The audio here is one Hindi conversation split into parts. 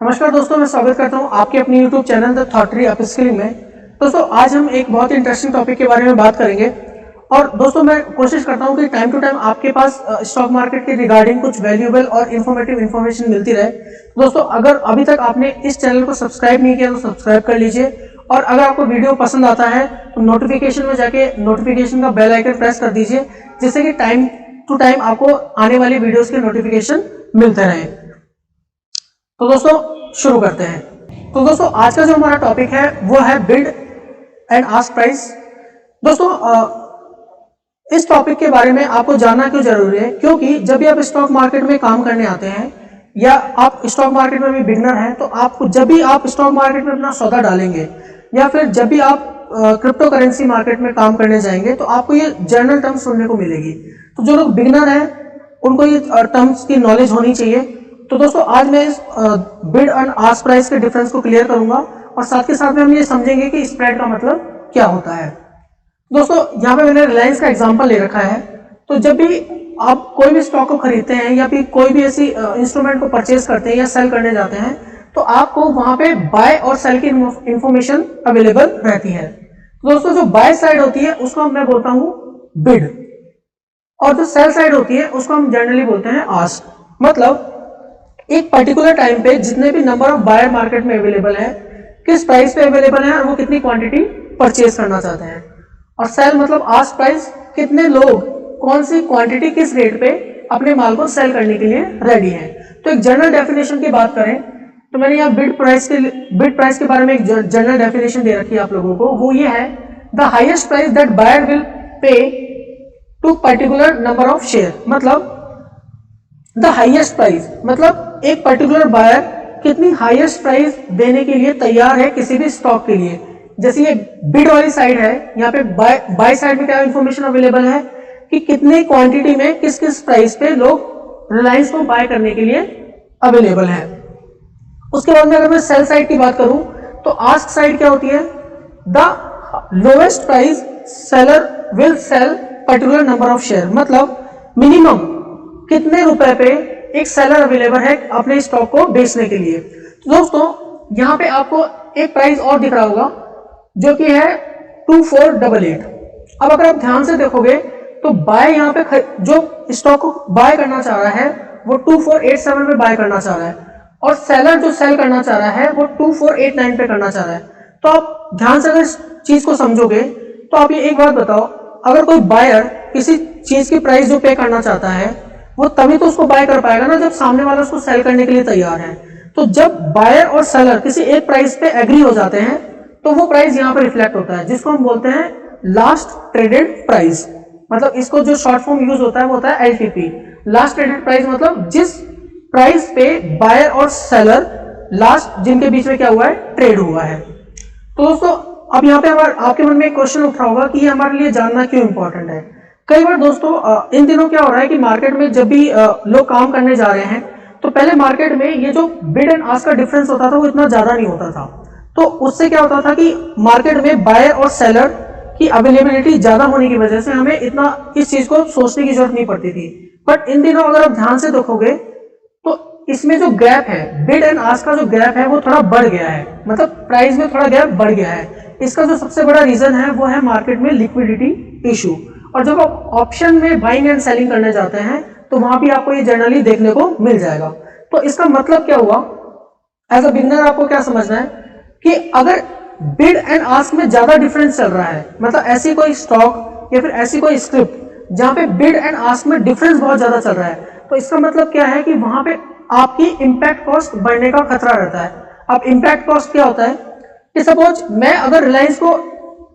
नमस्कार दोस्तों, मैं स्वागत करता हूं आपके अपने YouTube channel the thought tree upskilling में। दोस्तों, आज हम एक बहुत इंटरेस्टिंग टॉपिक के बारे में बात करेंगे। और दोस्तों, मैं कोशिश करता हूं कि टाइम टू टाइम आपके पास स्टॉक मार्केट के रिगार्डिंग कुछ वैल्यूएबल और इन्फॉर्मेटिव इन्फॉर्मेशन मिलती रहे। दोस्तों, अगर अभी तक आपने इस चैनल को सब्सक्राइब नहीं किया तो सब्सक्राइब कर लीजिए। और अगर आपको वीडियो पसंद आता है तो नोटिफिकेशन में जाके नोटिफिकेशन का बेल आइकन प्रेस कर दीजिए, जिससे कि टाइम टू टाइम आपको आने वाली वीडियोस के नोटिफिकेशन मिलते रहे। तो दोस्तों, शुरू करते हैं। तो दोस्तों, आज का जो हमारा टॉपिक है वो है बिड एंड आस्क प्राइस। दोस्तों, इस टॉपिक के बारे में आपको जानना क्यों जरूरी है, क्योंकि जब भी आप स्टॉक मार्केट में काम करने आते हैं या आप स्टॉक मार्केट में भी बिगनर हैं, तो आपको जब भी आप स्टॉक मार्केट में अपना सौदा डालेंगे या फिर जब भी आप क्रिप्टो करेंसी मार्केट में काम करने जाएंगे तो आपको ये जनरल टर्म्स सुनने को मिलेगी। तो जो लोग बिगनर हैं उनको ये टर्म्स की नॉलेज होनी चाहिए। तो दोस्तों, आज मैं इस बिड एंड आस्क प्राइस के डिफरेंस को क्लियर करूंगा और साथ के साथ में हम ये समझेंगे कि स्प्रेड का मतलब क्या होता है। दोस्तों, यहाँ पे मैंने रिलायंस का एग्जांपल ले रखा है। तो जब भी आप कोई भी स्टॉक को खरीदते हैं या फिर कोई भी ऐसी इंस्ट्रूमेंट को परचेज करते हैं या सेल करने जाते हैं, तो आपको वहां पे बाय और सेल की इंफॉर्मेशन अवेलेबल रहती है। तो दोस्तों, जो बाय साइड होती है उसको मैं बोलता हूं बिड, और जो सेल साइड होती है उसको हम जनरली बोलते हैं आस्क। मतलब एक पर्टिकुलर टाइम पे जितने भी नंबर ऑफ बायर मार्केट में अवेलेबल है, किस प्राइस पे अवेलेबल है और वो कितनी क्वांटिटी परचेज करना चाहते हैं। और सेल मतलब आस्क प्राइस, कितने लोग कौन सी क्वांटिटी किस रेट पे अपने माल को सेल करने के लिए रेडी है। तो एक जनरल डेफिनेशन की बात करें तो मैंने यहाँ बिड प्राइस के बारे में एक जनरल डेफिनेशन दे रखी है आप लोगों को। वो ये है, the highest price that buyer will pay to particular number of share. मतलब द हाइएस्ट प्राइस मतलब एक पर्टिकुलर बायर कितनी हाईएस्ट प्राइस देने के लिए तैयार है किसी भी स्टॉक के लिए। जैसे ये बिड वाली साइड है, यहाँ पे बाय साइड में क्या इंफॉर्मेशन अवेलेबल है कि कितने क्वांटिटी में किस किस प्राइस पे लोग रिलायंस को बाय करने के लिए अवेलेबल है। उसके बाद में अगर मैं सेल साइड की बात करूं तो आस्क साइड क्या होती है, the lowest price seller will sell particular number of share. मतलब मिनिमम कितने रुपए पे एक सेलर अवेलेबल है अपने स्टॉक को बेचने के लिए। तो दोस्तों, यहां पे आपको एक प्राइस और दिख रहा होगा जो कि है 2488। अब अगर आप ध्यान से देखोगे तो बाय यहाँ पे जो स्टॉक को बाय करना चाह रहा है वो 2487 पे बाय करना चाह रहा है, और सेलर जो सेल करना चाह रहा है वो 2489 पे करना चाह रहा है। तो आप ध्यान से अगर इस चीज को समझोगे तो आप ये एक बात बताओ, अगर कोई बायर किसी चीज की प्राइस जो पे करना चाहता है वो तभी तो उसको बाय कर पाएगा ना जब सामने वाला उसको सेल करने के लिए तैयार है। तो जब बायर और सेलर किसी एक प्राइस पे एग्री हो जाते हैं तो वो प्राइस यहाँ पर रिफ्लेक्ट होता है, जिसको हम बोलते हैं लास्ट ट्रेडेड प्राइस। मतलब इसको जो शॉर्ट फॉर्म यूज होता है वो होता है एलटीपी, लास्ट ट्रेडेड प्राइस। मतलब जिस प्राइस पे बायर और सेलर लास्ट जिनके बीच में क्या हुआ है, ट्रेड हुआ है। तो दोस्तों, अब यहाँ पे आपके मन में एक क्वेश्चन उठ रहा होगा कि ये हमारे लिए जानना क्यों इंपॉर्टेंट है। कई बार दोस्तों इन दिनों क्या हो रहा है कि मार्केट में जब भी लोग काम करने जा रहे हैं तो पहले मार्केट में ये जो बिड एंड आस्क का डिफरेंस होता था वो इतना ज्यादा नहीं होता था। तो उससे क्या होता था कि मार्केट में बायर और सेलर की अवेलेबिलिटी ज्यादा होने की वजह से हमें इतना इस चीज को सोचने की जरूरत नहीं पड़ती थी। बट इन दिनों अगर आप ध्यान से देखोगे तो इसमें जो गैप है, बिड एंड आस्क का जो गैप है वो थोड़ा बढ़ गया है। मतलब प्राइस में थोड़ा गैप बढ़ गया है। इसका जो सबसे बड़ा रीजन है वो है मार्केट में लिक्विडिटी इशू। और जब आप ऑप्शन में बाइंग एंड सेलिंग करने जाते हैं तो वहां भी आपको ये जनरली देखने को मिल जाएगा। तो इसका मतलब क्या हुआ, एज अ बिगनर आपको क्या समझना है कि अगर बिड एंड आस्क में ज्यादा डिफरेंस चल रहा है, मतलब ऐसी कोई स्टॉक या फिर ऐसी कोई स्क्रिप्ट जहां पे बिड एंड आस्क में डिफरेंस बहुत ज्यादा चल रहा है, तो इसका मतलब क्या है कि वहां पे आपकी इंपैक्ट कॉस्ट बढ़ने का खतरा रहता है। अब इंपैक्ट कॉस्ट क्या होता है कि सपोज मैं अगर रिलायंस को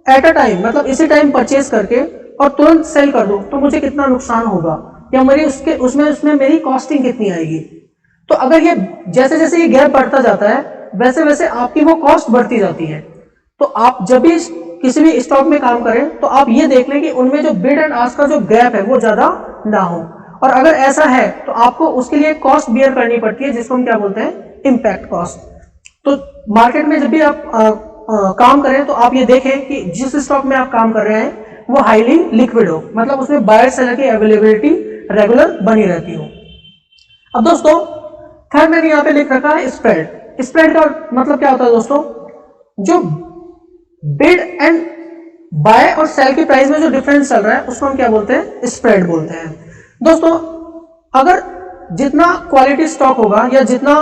एट अ टाइम मतलब इसी टाइम परचेज करके और तुरंत सेल कर दूं तो मुझे कितना नुकसान होगा, या मेरी उसमें मेरी कॉस्टिंग कितनी आएगी। तो अगर ये जैसे जैसे ये गैप बढ़ता जाता है वैसे वैसे आपकी वो कॉस्ट बढ़ती जाती है। तो आप जब भी किसी भी स्टॉक में काम करें तो आप ये देख लें कि उनमें जो बिड एंड आस्क का जो गैप है वो ज्यादा ना हो, और अगर ऐसा है तो आपको उसके लिए कॉस्ट बियर करनी पड़ती है, जिसको हम क्या बोलते हैं, इम्पैक्ट कॉस्ट। तो मार्केट में जब भी आप काम करें तो आप ये देखें कि जिस स्टॉक में आप काम कर रहे हैं वो हाईली लिक्विड हो, मतलब उसमें बायर सेलर की अवेलेबिलिटी रेगुलर बनी रहती हो। अब दोस्तों, थर्ड मैंने यहाँ पे लिख रखा है स्प्रेड। स्प्रेड का मतलब क्या होता है दोस्तों, जो बिड एंड बाय और सेल की प्राइस में जो डिफरेंस चल रहा है उसको हम क्या बोलते हैं, स्प्रेड बोलते हैं। दोस्तों अगर जितना क्वालिटी स्टॉक होगा या जितना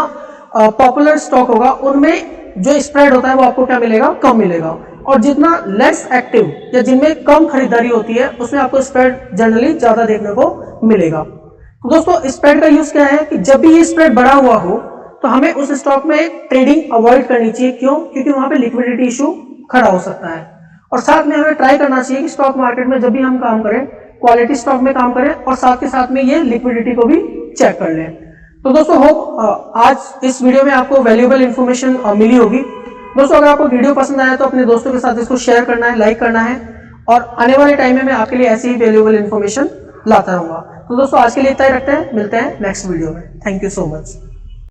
पॉपुलर स्टॉक होगा उनमें जो स्प्रेड होता है वो आपको क्या मिलेगा, कम मिलेगा, और जितना लेस एक्टिव या जिनमें कम खरीदारी होती है उसमें आपको स्प्रेड जनरली ज्यादा देखने को मिलेगा। तो दोस्तों स्प्रेड का यूज क्या है कि जब भी ये स्प्रेड बढ़ा हुआ हो तो हमें उस स्टॉक में ट्रेडिंग अवॉइड करनी चाहिए। क्यों? क्योंकि वहां पे लिक्विडिटी इशू खड़ा हो सकता है। और साथ में हमें ट्राई करना चाहिए कि स्टॉक मार्केट में जब भी हम काम करें क्वालिटी स्टॉक में काम करें और साथ के साथ में ये लिक्विडिटी को भी चेक कर लें। तो दोस्तों होप आज इस वीडियो में आपको वैल्यूएबल इंफॉर्मेशन मिली होगी। दोस्तों अगर आपको वीडियो पसंद आया तो अपने दोस्तों के साथ इसको शेयर करना है, लाइक करना है, और आने वाले टाइम में मैं आपके लिए ऐसी ही वैल्यूएबल इंफॉर्मेशन लाता रहूंगा। तो दोस्तों आज के लिए इतना ही रखते हैं, मिलते हैं नेक्स्ट वीडियो में। Thank you so much.